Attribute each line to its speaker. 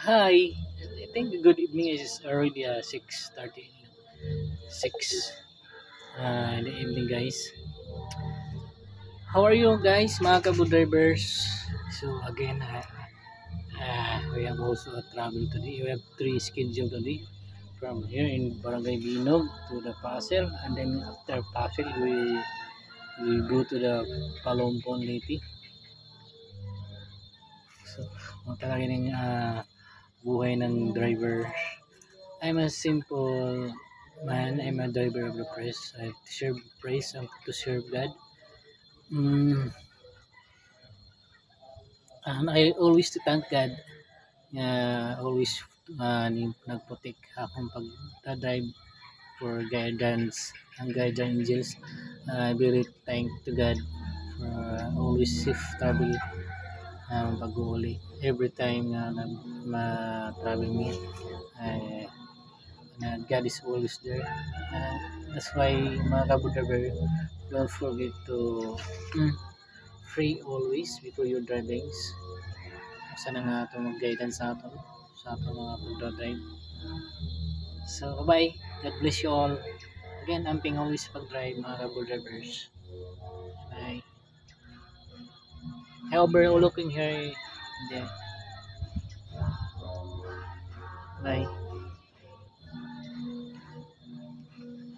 Speaker 1: Hi, I think good evening is already 6:30, 6 in the evening, guys. How are you, guys, mga kabu drivers? So again, we have also a travel today. We have three schedule today from here in Barangay Binog to the Pasel, and then after Pasel, we go to the Palompon Leyte. So, ang talaga ng buhay ng driver. I'm a simple man. I'm a driver of the praise. I serve praise and to serve God. Mm, and I always to thank God. Always nagputik akong pag-drive for guidance and guardian angels. I very thank to God for always safe travel pag-uuli. Every time travel me, I God is always there. That's why mga kabudaber, don't forget to mm, pray always before your drivings. Sana nga ito mag-guidance sa ato, sa ato mga pagdadrive. So, bye. God bless you all. Again, amping always pag-drive mga kabudrivers. Bye. I overlooking here. Hindi. Bye.